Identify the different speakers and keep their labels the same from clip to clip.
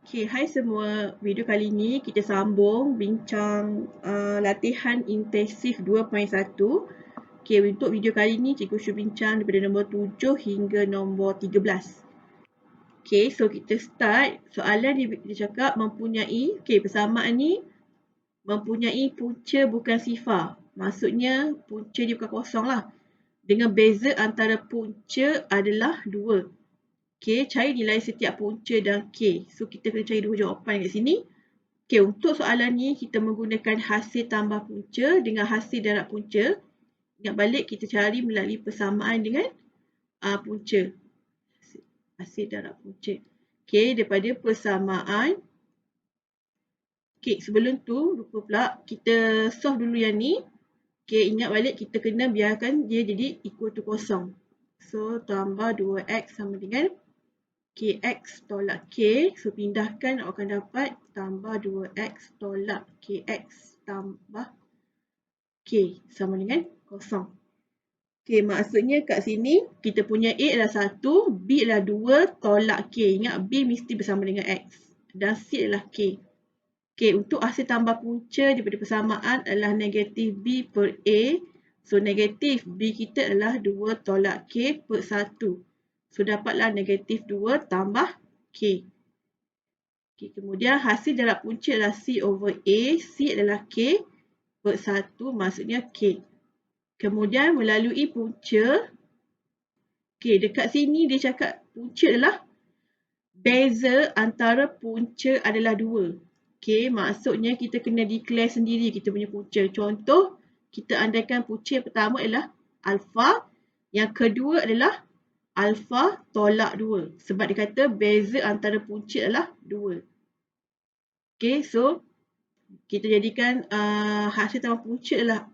Speaker 1: Okay, hai semua. Video kali ini kita sambung bincang latihan intensif 2.1. Okay, untuk video kali ini cikgu Syu bincang daripada nombor 7 hingga nombor 13. Okay, so kita start. Soalan dia cakap mempunyai, okay, persamaan ni mempunyai punca bukan sifar. Maksudnya punca dia bukan kosong lah. Dengan beza antara punca adalah 2. Okay, cari nilai setiap punca dan K. So, kita kena cari dua jawapan kat sini. Okay, untuk soalan ni kita menggunakan hasil tambah punca dengan hasil darab punca. Ingat balik kita cari melalui persamaan dengan punca. Hasil darab punca. Okay, daripada persamaan. Okay, sebelum tu lupa pula kita solve dulu yang ni. Okay, ingat balik kita kena biarkan dia jadi equal to kosong. So, tambah 2x sama dengan Kx tolak K. So, pindahkan akan dapat tambah 2x tolak Kx tambah K sama dengan kosong. Okay, maksudnya kat sini kita punya A adalah 1, B adalah 2 tolak K. Ingat B mesti bersama dengan X. Dan C adalah K. Okay, untuk hasil tambah punca daripada persamaan adalah negatif B per A. So, negatif B kita adalah 2 tolak K per 1. So, dapatlah negatif 2 tambah K. Okay, kemudian hasil darab punca adalah C over A. C adalah K per 1 maksudnya K. Kemudian melalui punca. Okay, dekat sini dia cakap punca adalah beza antara punca adalah 2. Okay, maksudnya kita kena declare sendiri kita punya punca. Contoh, kita andaikan punca yang pertama adalah alpha. Yang kedua adalah alpha tolak 2. Sebab dia kata beza antara punca adalah 2. Okay, so kita jadikan hasil tambah punca adalah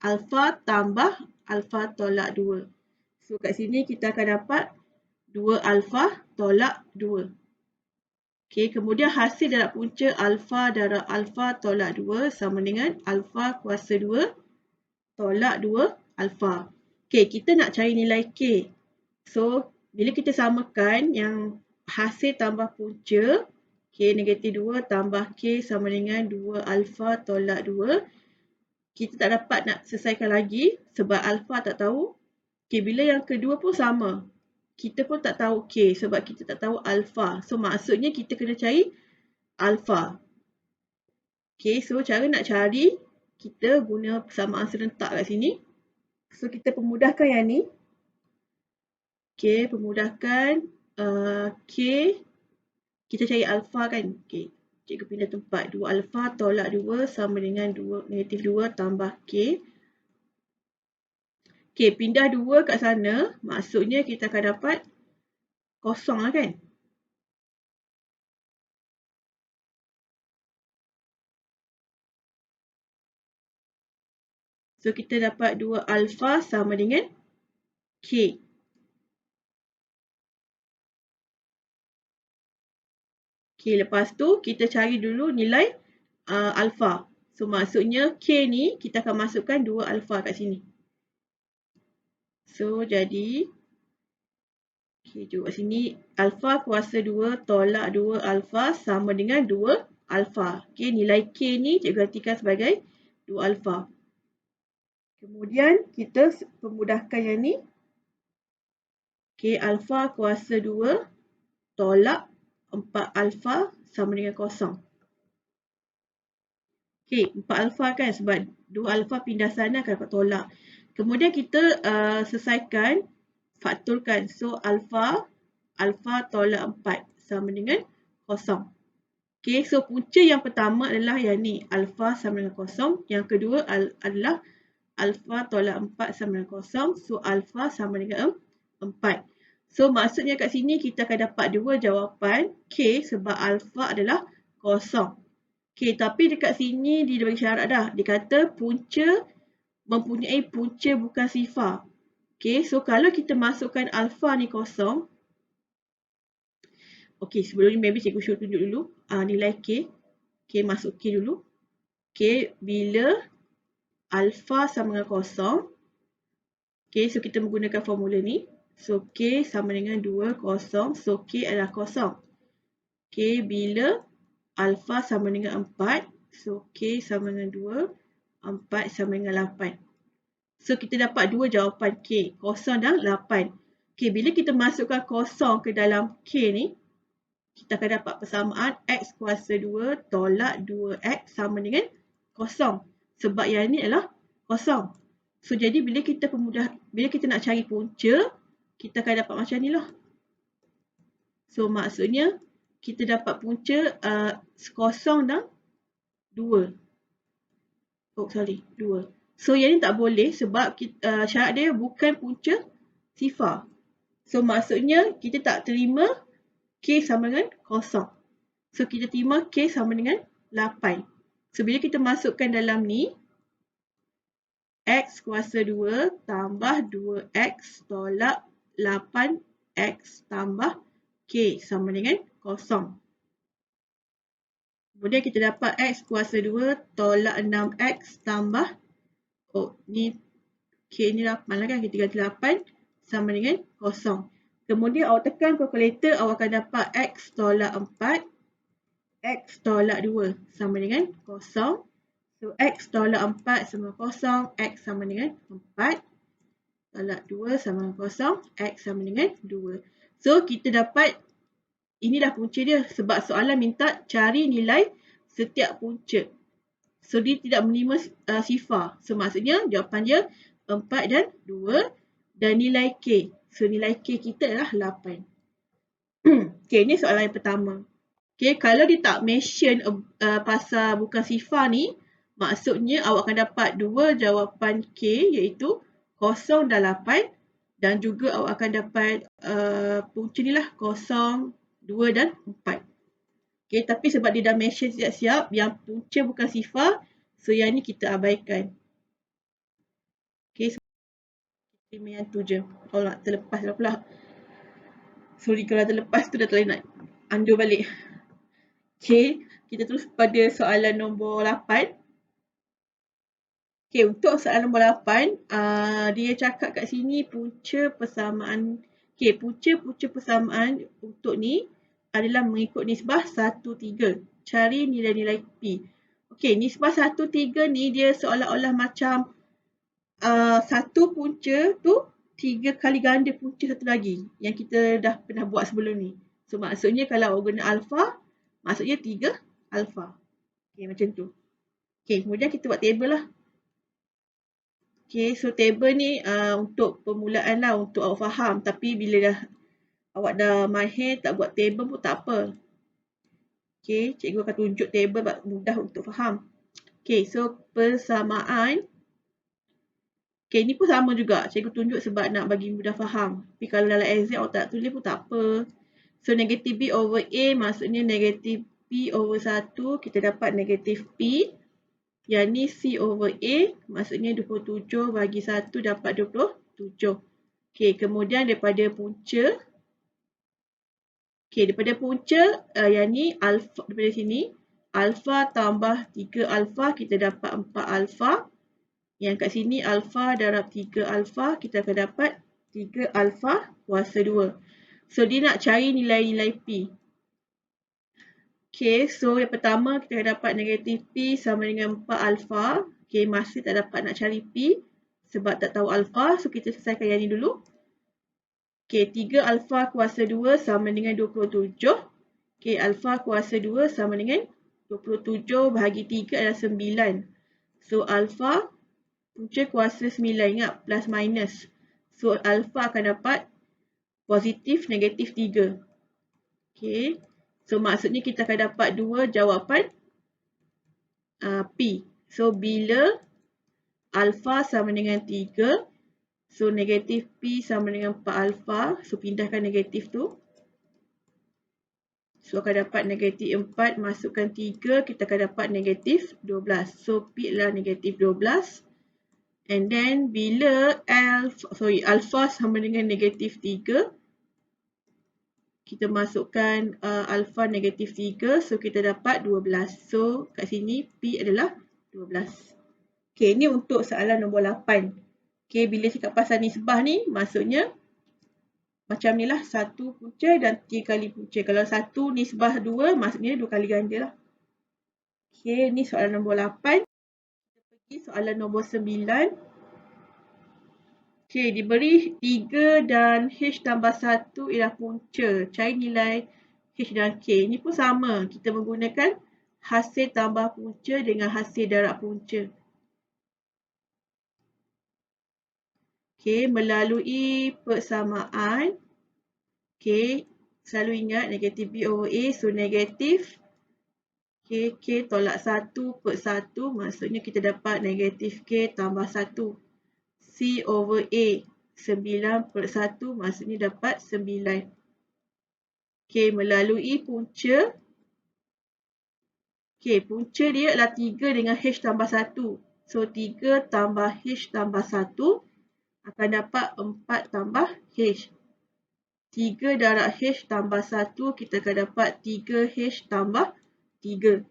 Speaker 1: alpha tambah alpha tolak 2. So, kat sini kita akan dapat 2 alpha tolak 2. Okay, kemudian hasil darab punca alpha darab alpha tolak 2 sama dengan alpha kuasa 2 tolak 2 alpha. Okay, kita nak cari nilai K. So, bila kita samakan yang hasil tambah punca, K negatif 2 tambah K sama dengan 2 alpha tolak 2. Kita tak dapat nak selesaikan lagi sebab alpha tak tahu. Okay, bila yang kedua pun sama. Kita pun tak tahu K sebab kita tak tahu alpha. So, maksudnya kita kena cari alpha. Okay, so cara nak cari, kita guna persamaan serentak kat sini. So, kita pemudahkan yang ni. Okay, pemudahkan K. Kita cari alpha kan. Okay, cikgu pindah tempat. 2 alpha tolak 2 sama dengan negatif 2 tambah K. Okay, pindah 2 kat sana. Maksudnya kita akan dapat kosong lah kan. So, kita dapat 2 alpha sama dengan K. Okay, lepas tu kita cari dulu nilai alpha. So, maksudnya K ni kita akan masukkan 2 alpha kat sini. So, jadi okay, jom kat sini alpha kuasa 2 tolak 2 alpha sama dengan 2 alpha. Okay, nilai K ni cikgu gantikan sebagai 2 alpha. Kemudian kita pemudahkan yang ni. Okay, alpha kuasa 2 tolak 4 alpha sama dengan kosong. Okay, 4 alpha kan sebab 2 alpha pindah sana akan dapat tolak. Kemudian kita selesaikan, faktorkan. So, alpha tolak 4 sama dengan kosong. Okay, so punca yang pertama adalah yang ni. Alpha sama dengan kosong. Yang kedua adalah alpha tolak 4 sama dengan kosong. So, alpha sama dengan 4. So, maksudnya kat sini kita akan dapat dua jawapan K sebab alpha adalah kosong. Okay, tapi dekat sini dia bagi syarat dah. Dia kata punca mempunyai punca bukan sifar. Okay, so kalau kita masukkan alpha ni kosong. Okay, sebelum ni maybe cikgu show tunjuk dulu nilai K. Okay, masuk K dulu. Okay, bila alpha sama dengan kosong. Okay, so kita menggunakan formula ni. So, K sama dengan 2, kosong. So, K adalah kosong. Okay, bila alpha sama dengan 4. So, K sama dengan 2. 4 sama dengan 8. So, kita dapat dua jawapan K. Kosong dan 8. Okay, bila kita masukkan kosong ke dalam K ni, kita akan dapat persamaan X kuasa 2 tolak 2X sama dengan kosong. Sebab yang ni adalah kosong. So, jadi bila kita nak cari punca, kita akan dapat macam ni lah. So, maksudnya kita dapat punca kosong dan 2. Oh, sorry, 2. So, yang ni tak boleh sebab syarat dia bukan punca sifar. So, maksudnya kita tak terima K sama dengan kosong. So, kita terima K sama dengan 8. So, bila kita masukkan dalam ni, X kuasa 2 tambah 2X tolak 8X tambah K sama dengan kosong. Kemudian kita dapat X kuasa 2 tolak 6X tambah, oh ni K ni 8 lah kan, kita ganti 8 sama dengan kosong. Kemudian awak tekan kalkulator, awak akan dapat X tolak 4, X tolak 2 sama dengan kosong. So X tolak 4 sama kosong, X sama dengan 4. Tolak 2 sama dengan kosong, X sama dengan 2. So kita dapat, inilah punca dia sebab soalan minta cari nilai setiap punca. So dia tidak menerima sifar. So maksudnya jawapan dia 4 dan 2 dan nilai K. So nilai K kita adalah 8. Okay, ni soalan yang pertama. Okay, kalau dia tak mention pasal bukan sifar ni, maksudnya awak akan dapat dua jawapan K iaitu 0 dan 8 dan juga awak akan dapat punca ni lah 0, 2 dan 4. Okay, tapi sebab dia dah mention siap-siap yang punca bukan sifar, so yang ni kita abaikan. Okay, so yang tu je. Kalau nak terlepas lah pula. Sorry kalau terlepas tu dah tak boleh nak undo balik. Okay, kita terus pada soalan nombor 8. Okay, untuk soalan nombor 8, dia cakap kat sini punca persamaan. Okay, punca persamaan untuk ni adalah mengikut nisbah 1:3. Cari nilai-nilai P. Okay, nisbah 1:3 ni dia seolah-olah macam satu punca tu 3 kali ganda punca satu lagi yang kita dah pernah buat sebelum ni. So, maksudnya kalau awak guna alpha, maksudnya 3 alpha. Okay, macam tu. Okay, kemudian kita buat table lah. Okay, so table ni untuk permulaan lah, untuk awak faham. Tapi bila awak dah mahir tak buat table pun tak apa. Okay, cikgu akan tunjuk table mudah untuk faham. Okay, so persamaan. Okay, ni pun sama juga. Cikgu tunjuk sebab nak bagi mudah faham. Tapi kalau dalam exam awak tak tulis pun tak apa. So, negatif B over A maksudnya negatif P over 1. Kita dapat negatif P. Yang ni C over A, maksudnya 27 bagi 1 dapat 27. Okey, kemudian daripada punca. Okey, daripada punca, yang ni alpha daripada sini. Alpha tambah 3 alpha, kita dapat 4 alpha. Yang kat sini alpha darab 3 alpha, kita akan dapat 3 alpha kuasa 2. So, dia nak cari nilai-nilai P. Okay, so yang pertama kita dapat negatif P sama dengan 4 alpha. Okay, masih tak dapat nak cari P sebab tak tahu alpha. So, kita selesaikan yang ni dulu. Okay, 3 alpha kuasa 2 sama dengan 27. Okay, alpha kuasa 2 sama dengan 27 bahagi 3 adalah 9. So, alpha punca kuasa 9. Ingat, plus minus. So, alpha akan dapat positif negatif 3. Okay. So, maksudnya kita akan dapat dua jawapan P. So, bila alpha sama dengan 3, so negatif P sama dengan 4 alpha. So, pindahkan negatif tu. So, akan dapat negatif 4, masukkan 3, kita akan dapat negatif 12. So, P adalah negatif 12. And then, bila alpha sama dengan negatif 3, kita masukkan alpha negatif 3. So, kita dapat 12. So, kat sini P adalah 12. Okay, ni untuk soalan nombor 8. Okay, bila cakap pasal nisbah ni, maksudnya macam ni lah, 1 punca dan 3 kali punca. Kalau 1 nisbah 2, maksudnya 2 kali ganda lah. Okey, ni soalan nombor 8. Kita pergi soalan nombor 9. Okey, diberi 3 dan H tambah 1 ialah punca. Cari nilai H dan K. Ini pun sama. Kita menggunakan hasil tambah punca dengan hasil darab punca. Okey, melalui persamaan. Okey, selalu ingat negatif B over A. So, negatif K tolak 1 per 1. Maksudnya kita dapat negatif K tambah 1. C over A. 9 per 1. Maksudnya dapat 9. Okey, melalui punca. Okey, punca dia adalah 3 dengan H tambah 1. So, 3 tambah H tambah 1 akan dapat 4 tambah H. 3 darab H tambah 1, kita akan dapat 3H tambah 3.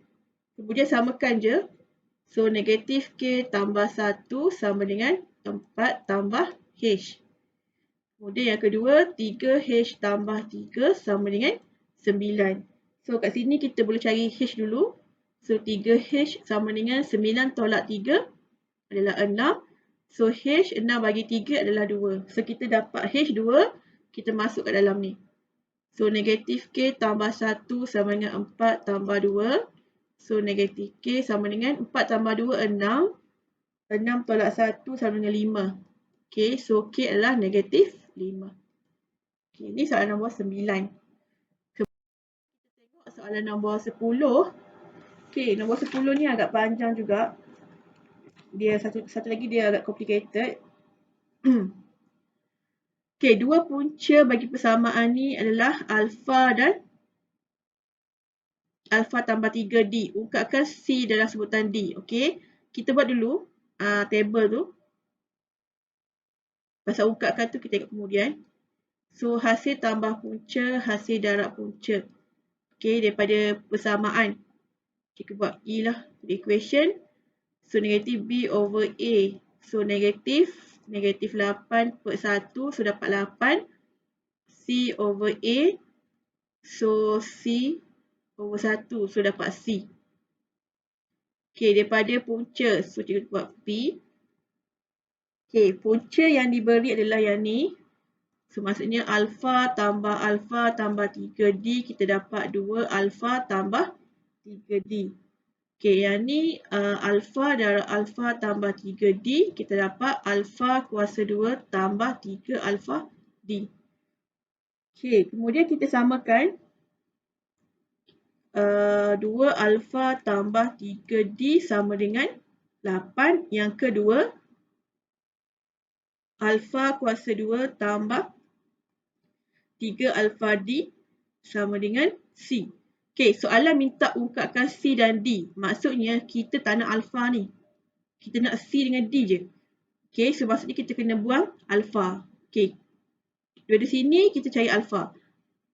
Speaker 1: Kemudian samakan je. So, negatif K tambah 1 sama dengan 4 tambah H. Kemudian yang kedua, 3H tambah 3 sama dengan 9. So, kat sini kita boleh cari H dulu. So, 3H sama dengan 9 tolak 3 adalah 6. So, H 6 bagi 3 adalah 2. So, kita dapat H 2. Kita masuk kat dalam ni. So, negatif K tambah 1 sama dengan 4 tambah 2. So, negatif K sama dengan 4 tambah 2, 6. 6 tolak 1 sama dengan 5. Okay, so K adalah negatif 5. Okay, ini soalan nombor 9. Kemudian kita tengok soalan nombor 10. Okay, nombor 10 ni agak panjang juga. Dia satu lagi dia agak complicated. Okey, dua punca bagi persamaan ni adalah alfa dan alfa tambah 3D. Ungkapkan C dalam sebutan D. Okey, kita buat dulu table tu. Pasal ungkapkan tu kita tengok kemudian. So, hasil tambah punca, hasil darab punca. Okey, daripada persamaan. Kita buat E lah, equation. So, negatif B over A. So, negatif 8 per 1. So, dapat 8. C over A. So, C over 1. So, dapat C. Okey, daripada punca. So, kita buat P. Okey, punca yang diberi adalah yang ni. So, maksudnya alfa tambah 3D. Kita dapat 2 alfa tambah 3D. Okey, yang ni alfa darab alfa tambah 3D. Kita dapat alfa kuasa 2 tambah 3 alfa D. Okey, kemudian kita samakan 2 alfa tambah 3D sama dengan 8. Yang kedua, alfa kuasa 2 tambah 3 alfa D sama dengan C. Okey, soalan minta ungkapkan C dan D. Maksudnya kita tak nak alfa ni. Kita nak C dengan D je. Okey, so maksudnya kita kena buang alfa. Okey, dari sini kita cari alfa.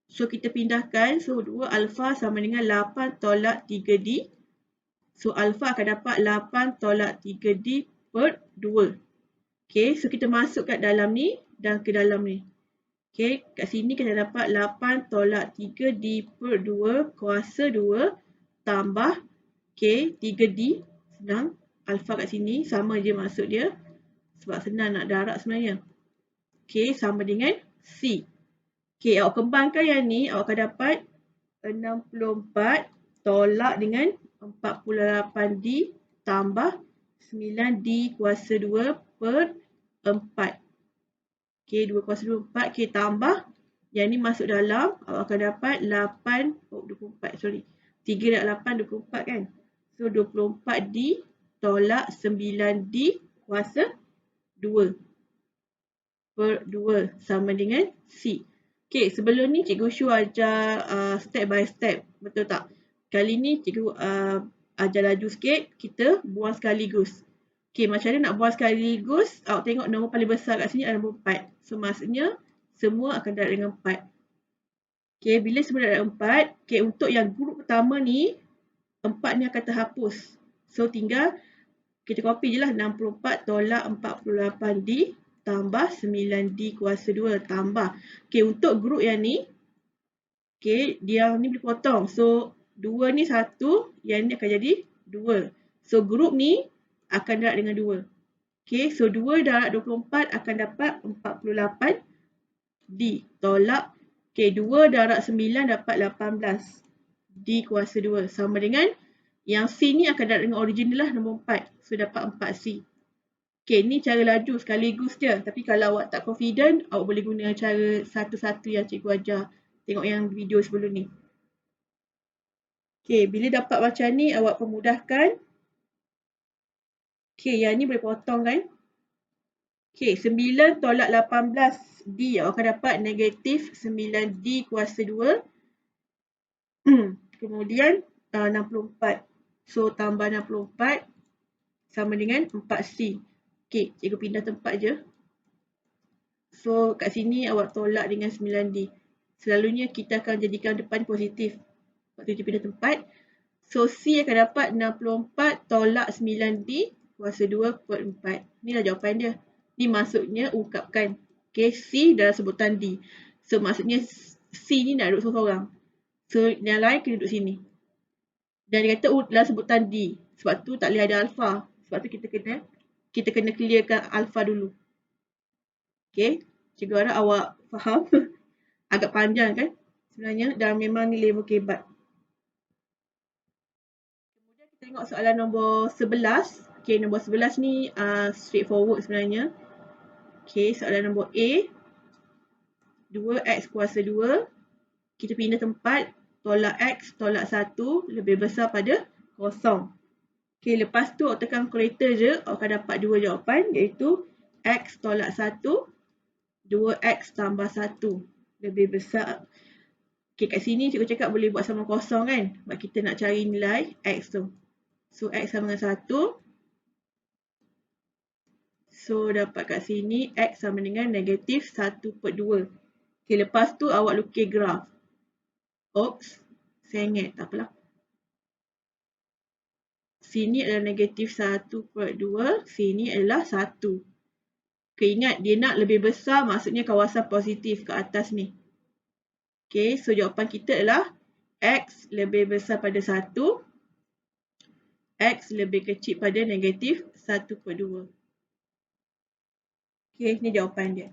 Speaker 1: So, kita pindahkan. So, 2 alfa sama dengan 8 tolak 3D. So, alfa akan dapat 8 tolak 3D per 2. Okey, so kita masuk kat dalam ni dan ke dalam ni. Okey, kat sini kita dapat 8 tolak 3D per 2 kuasa 2 tambah, okey, 3D. Senang. Alfa kat sini sama je maksud dia. Sebab senang nak darab sebenarnya. Okey, sama dengan C. Okey, awak kembangkan yang ni, awak akan dapat 64 tolak dengan 48D tambah 9D kuasa 2 per 4. Okey, 2 kuasa 2, 4. Okey, tambah. Yang ni masuk dalam, awak akan dapat 24, sorry. 3 darab 8, 24 kan? So, 24D tolak 9D kuasa 2 per 2 sama dengan C. Okey, sebelum ni Cikgu Shu ajar step by step. Betul tak? Kali ni Cikgu ajar laju sikit. Kita buang sekaligus. Okey, macam mana nak buang sekaligus? Awak tengok nombor paling besar kat sini adalah nombor 4. So, maksudnya semua akan darab dengan 4. Okey, bila semua darab dengan 4. Okey, untuk yang grup pertama ni, 4 ni akan terhapus. So, tinggal kita copy je lah 64 tolak 48D tambah 9D kuasa 2 tambah. Okey, untuk grup yang ni, okey, dia ni boleh potong. So, 2 ni 1, yang ni akan jadi 2. So, grup ni akan darab dengan 2. Okey, so 2 darab 24 akan dapat 48D. Tolak. Okey, 2 darab 9 dapat 18D kuasa 2. Sama dengan yang C ni akan darab dengan original lah, nombor 4. So, dapat 4C. Okey, ni cara laju sekaligus je. Tapi kalau awak tak confident, awak boleh guna cara satu-satu yang cikgu ajar. Tengok yang video sebelum ni. Okey, bila dapat macam ni, awak pemudahkan. Okey, yang ni boleh potong kan? Okey, 9 tolak 18D. Awak akan dapat negatif 9D kuasa 2. Kemudian 64. So, tambah 64 sama dengan 4C. Okey, cikgu pindah tempat je. So, kat sini awak tolak dengan 9D. Selalunya kita akan jadikan depan positif. Waktu kita pindah tempat. So, C akan dapat 64 tolak 9D kuasa 2 per 4. Inilah jawapan dia. Ni maksudnya ungkapkan. Okay, C dalam sebutan D. So, maksudnya C ni nak duduk seorang-seorang. So, yang lain kena duduk sini. Dan dia kata dalam sebutan D. Sebab tu tak boleh ada alpha. Sebab tu kita kena clearkan alpha dulu. Okay, cikgu harap awak faham. Agak panjang kan sebenarnya, dan memang ni level kebat. Kemudian kita tengok soalan nombor 11. Okay, nombor 11 ni straightforward sebenarnya. Okay, soalan nombor A. 2x kuasa 2. Kita pindah tempat, tolak x, tolak 1 lebih besar pada 0. Okay, lepas tu awak tekan calculator je, awak akan dapat dua jawapan, iaitu x tolak 1, 2x tambah 1 lebih besar. Okay, kat sini cikgu cakap boleh buat sama kosong kan, sebab kita nak cari nilai x tu. So, x sama dengan 1. So, dapat kat sini x sama dengan negatif 1 per 2. Okay, lepas tu awak lukis graf. Oops, sengit, tak apalah. Sini adalah negatif 1 per 2, sini adalah 1. Okay, ingat dia nak lebih besar, maksudnya kawasan positif ke atas ni. Okay, so jawapan kita adalah x lebih besar pada 1, x lebih kecil pada negatif 1 per 2. Okay, ni jawapan dia.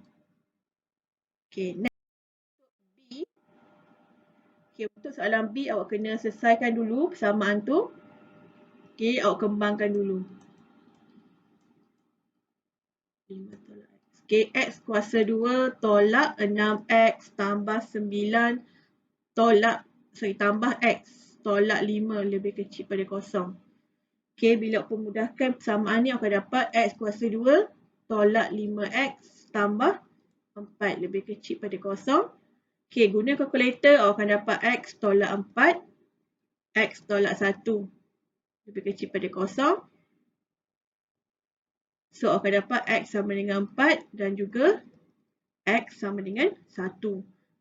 Speaker 1: Okay, next. B. Okay, untuk soalan B, awak kena selesaikan dulu persamaan tu. Okay, awak kembangkan dulu. Okay, x kuasa 2 tolak 6x tambah 9 tambah x tolak 5 lebih kecil pada 0. Okay, bila pemudahkan persamaan ni, awak akan dapat x kuasa 2 tolak 5x tambah 4 lebih kecil pada 0. Okay, guna kalkulator, awak akan dapat x tolak 4, x tolak 1 lebih kecil pada 0. So, awak akan dapat x sama dengan 4 dan juga x sama dengan 1.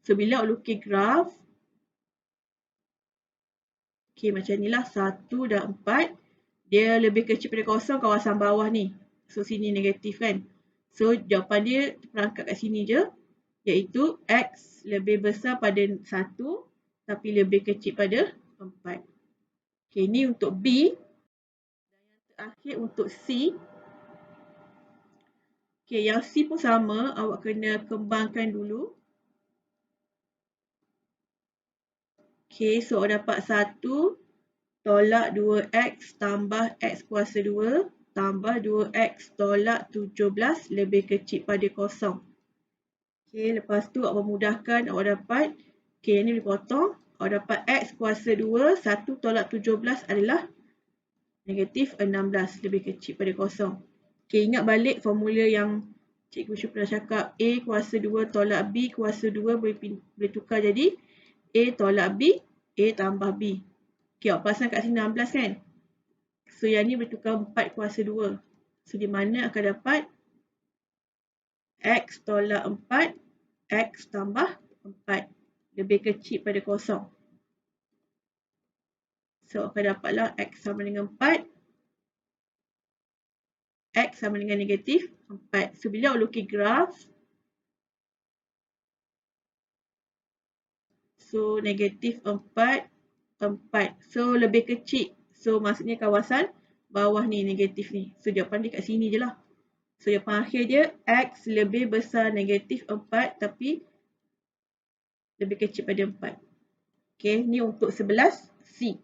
Speaker 1: So, bila awak lukis graf, okay, macam inilah 1 dan 4. Dia lebih kecil pada 0 kawasan bawah ni. So, sini negatif kan. So, jawapan dia terperangkap kat sini je. Iaitu x lebih besar pada 1 tapi lebih kecil pada 4. Okay, ni untuk B. Dan yang terakhir untuk C. Okay, yang C pun sama. Awak kena kembangkan dulu. Okay, so awak dapat 1 tolak 2x tambah x kuasa 2 tambah 2x tolak 17 lebih kecil pada 0. Okay, lepas tu awak memudahkan, awak dapat, okay, yang ni boleh potong. Awak dapat x kuasa 2, 1 tolak 17 adalah negatif 16 lebih kecil pada 0. Okay, ingat balik formula yang cikgu Syuk pernah cakap, A kuasa 2 tolak B kuasa 2 boleh tukar jadi A tolak B, A tambah B. Okay, awak pasang kat sini 16 kan? So, yang ni boleh tukar 4 kuasa 2. So, di mana akan dapat x tolak 4, x tambah 4 lebih kecil pada 0. So, akan dapatlah x sama dengan 4 X sama dengan negatif 4. So, bila awak lukis graf, so negatif 4, 4. So, lebih kecil. So, maksudnya kawasan bawah ni negatif ni. So, jawapan dia kat sini je lah. So, jawapan akhir dia X lebih besar negatif 4 tapi lebih kecil pada 4. Okay, ni untuk 11C.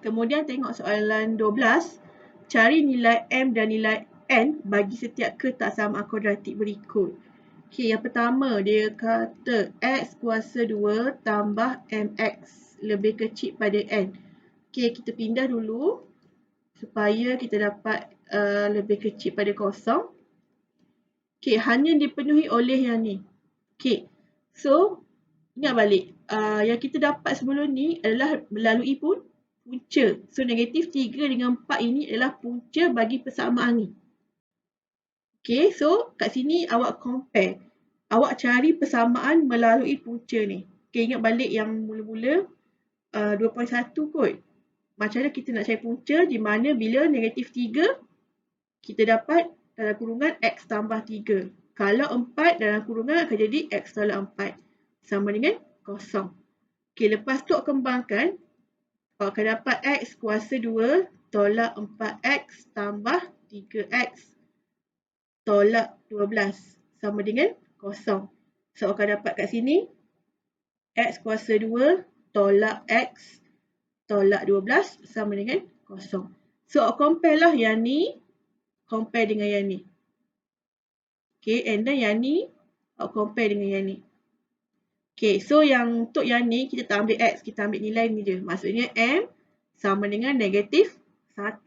Speaker 1: Kemudian tengok soalan 12. Cari nilai M dan nilai N bagi setiap ketak sama kuadratik berikut. Okay, yang pertama dia kata X kuasa 2 tambah MX lebih kecil pada N. Okay, kita pindah dulu supaya kita dapat lebih kecil pada kosong. Okay, hanya dipenuhi oleh yang ni. Okay, so ingat balik. Yang kita dapat sebelum ni adalah melalui punca. So, negatif 3 dengan 4 ini adalah punca bagi persamaan ni. Okay, so kat sini awak compare. Awak cari persamaan melalui punca ni. Okay, ingat balik yang mula-mula 2.1 kot. Macam mana kita nak cari punca di mana bila negatif 3 kita dapat dalam kurungan X tambah 3. Kalau 4 dalam kurungan akan jadi X tolak 4. Sama dengan kosong. Okay, lepas tu awak kembangkan. Awak akan dapat X kuasa 2 tolak 4X tambah 3X tolak 12 sama dengan kosong. So, awak akan dapat kat sini X kuasa 2 tolak X tolak 12 sama dengan kosong. So, awak compare lah yang ni compare dengan yang ni. Okay, and then yang ni awak compare dengan yang ni. Okay, so yang untuk yang ni kita tak ambil X, kita ambil nilai ni je. Maksudnya M sama dengan negatif 1.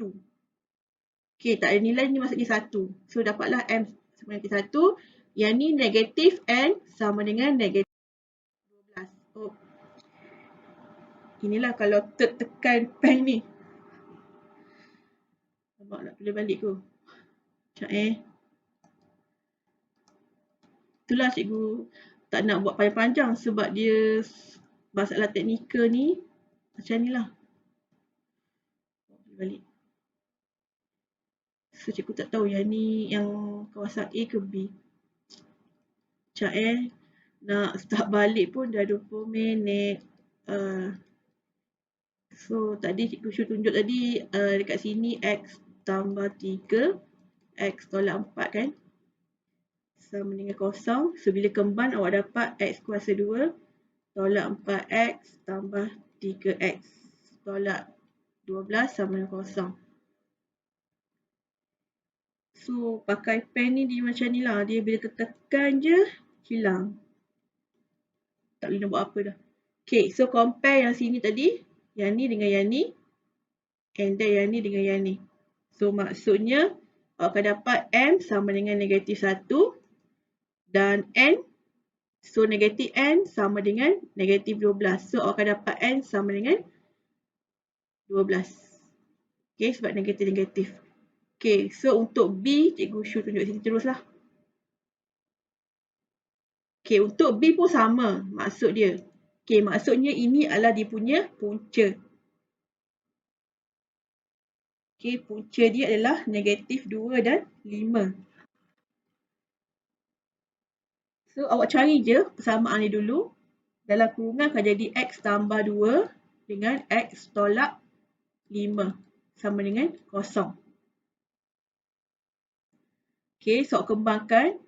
Speaker 1: Okay, tak ada nilai ni maksudnya 1. So, dapatlah M sama dengan 1. Yang ni negatif N sama dengan negatif 12. Oh. Inilah kalau tekan pen ni. Nampak nak tulis balik ke? Sekejap Itulah cikgu tak nak buat panjang-panjang sebab dia masalah teknikal ni macam ni lah. Balik. So, cikgu tak tahu yang ni yang kawasan A ke B. Sekejap nak start balik pun dah 20 minit. So, tadi cikgu show tunjuk tadi dekat sini X tambah 3. X tolak 4 kan. Sama dengan kosong. So, bila kembang awak dapat X kuasa 2 tolak 4X tambah 3X tolak 12 sama dengan kosong. So, pakai pen ni dia macam ni lah. Dia bila tertekan je, hilang. Tak boleh nak buat apa dah. Okay, so compare yang sini tadi. Yang ni dengan yang ni. And then yang ni dengan yang ni. So, maksudnya, awak akan dapat M sama dengan negatif 1. Dan N. So, negatif N sama dengan negatif 12. So, awak akan dapat N sama dengan 12. Okay, sebab negatif-negatif. Okay, so untuk B, cikgu show tunjuk sini teruslah. Okay, untuk B pun sama maksud dia. Okay, maksudnya ini adalah dia punya punca. Okay, punca dia adalah negatif 2 dan 5. So, awak cari je persamaan ni dulu. Dalam kurungan akan jadi X tambah 2 dengan X tolak 5 sama dengan kosong. Okay, so kembangkan.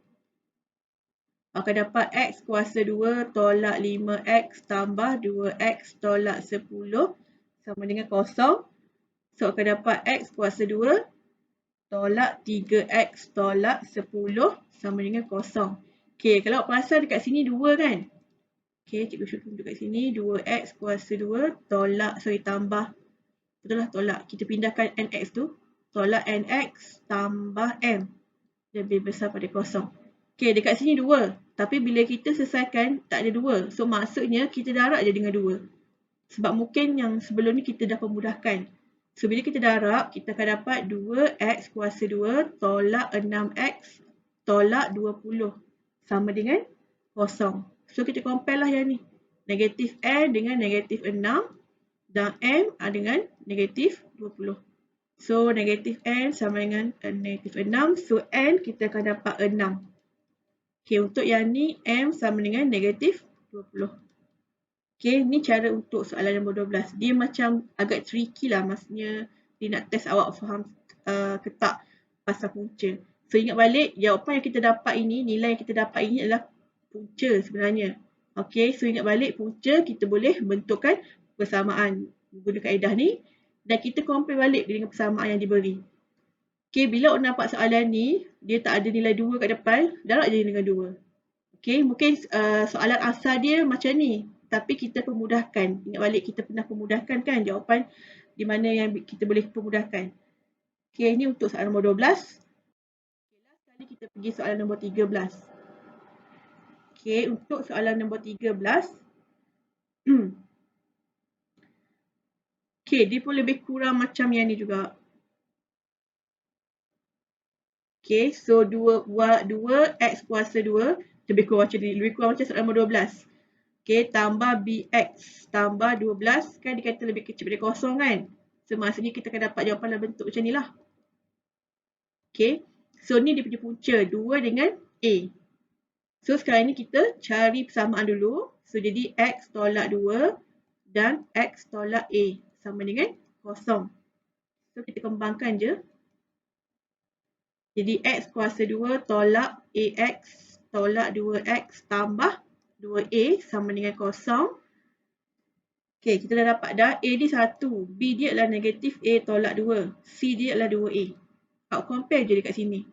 Speaker 1: Akan dapat X kuasa 2 tolak 5X tambah 2X tolak 10 sama dengan kosong. So, akan dapat X kuasa 2 tolak 3X tolak 10 sama dengan kosong. Okay, kalau awak perasan dekat sini 2 kan? Okay, cikgu show tunjuk kat sini. 2X kuasa 2 tolak, tambah. Betul lah tolak. Kita pindahkan NX tu. Tolak NX tambah M. Lebih besar pada kosong. Okay, dekat sini 2. Tapi bila kita selesaikan, tak ada 2. So, maksudnya kita darab je dengan 2. Sebab mungkin yang sebelum ni kita dah pemudahkan. So, bila kita darab, kita akan dapat 2X kuasa 2 tolak 6X tolak 20. Sama dengan kosong. So, kita compare lah yang ni. Negatif N dengan negatif 6. Dan M dengan negatif 20. So, negatif N sama dengan negatif 6. So, N kita akan dapat 6. Okay, untuk yang ni, M sama dengan negatif 20. Okay, ni cara untuk soalan nombor 12. Dia macam agak tricky lah. Maksudnya, dia nak test awak faham ke tak pasal punca. So, ingat balik, jawapan yang kita dapat ini, nilai yang kita dapat ini adalah punca sebenarnya. Okay, so ingat balik punca kita boleh bentukkan persamaan guna kaedah ni. Dan kita compare balik dengan persamaan yang diberi. Okay, bila awak nampak soalan ni, dia tak ada nilai 2 kat depan, darab je dengan 2. Okay, mungkin soalan asal dia macam ni. Tapi kita pemudahkan. Ingat balik kita pernah pemudahkan kan jawapan di mana yang kita boleh pemudahkan. Okay, ini untuk soalan nombor 12. Okay, last kali kita pergi soalan nombor 13. Okay, untuk soalan nombor 13. Okay, dia pun lebih kurang macam yang ni juga. Okay, so 2x kuasa 2. Lebih kurang macam soalan nombor 12. Okay, tambah bx tambah 12 kan dia kata lebih kecil daripada kosong kan. So maksudnya kita akan dapat jawapan dalam bentuk macam ni lah. Okay, so ni dia punya punca 2 dengan A. So sekarang ni kita cari persamaan dulu. So jadi x tolak 2 dan x tolak A sama dengan kosong. So kita kembangkan je. Jadi x kuasa 2 tolak ax tolak 2x tambah 2a sama dengan kosong. Okay, kita dah dapat dah. A dia 1. B dia adalah negatif A tolak 2. C dia adalah 2A. Awak compare je dekat sini.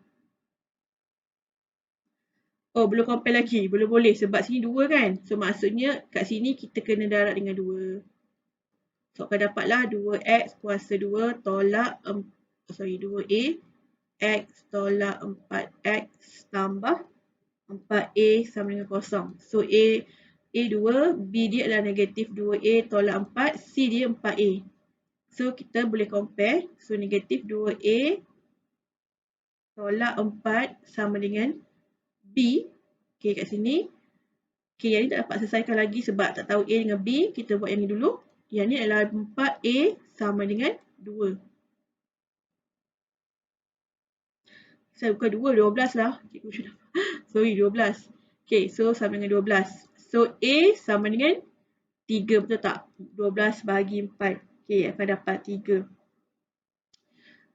Speaker 1: Oh, belum compare lagi. Belum boleh sebab sini 2 kan. So, maksudnya kat sini kita kena darab dengan 2. So, akan dapatlah 2x kuasa 2 tolak 2A. X tolak 4x tambah 4A sama dengan kosong. So, A 2, B dia adalah negatif 2A tolak 4, C dia 4A. So, kita boleh compare. So, negatif 2A tolak 4 sama dengan B. Okay, kat sini. Okay, yang ni tak dapat selesaikan lagi sebab tak tahu A dengan B. Kita buat yang ni dulu. Yang ni adalah 4A sama dengan 2. Saya bukan 2, 12 lah. Cikgu sudah. Sorry, 12. Okay, so sama dengan 12. So, A sama dengan 3, betul tak? 12 bahagi 4. Okay, akan dapat 3.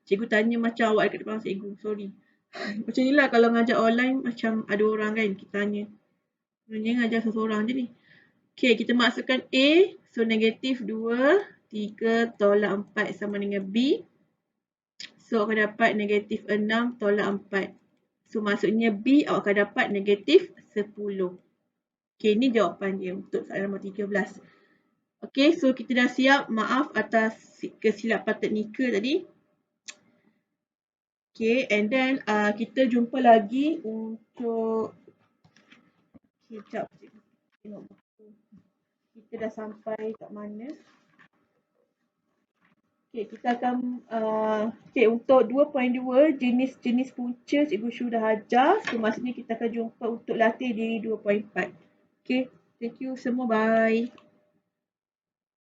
Speaker 1: Cikgu tanya macam awak dekat depan cikgu. Sorry. Macam ni lah kalau ngajar online macam ada orang kan kita tanya. Sebenarnya ngajar seseorang je ni. Okay, kita masukkan A. So, negatif 2. 3 tolak 4 sama dengan B. So, akan dapat negatif 6 tolak 4. So, maksudnya B awak akan dapat negatif 10. Okay, ni jawapan dia untuk soalan nombor 13. Okay, so kita dah siap. Maaf atas kesilapan teknikal tadi. Okay, and then kita jumpa lagi untuk... Sekejap, tengok buku. Kita dah sampai kat mana? Okay, kita akan untuk 2.2 jenis-jenis punca cikgu Shu dah ajar. So, maksudnya kita akan jumpa untuk latih diri 2.4. Okay, thank you semua. Bye.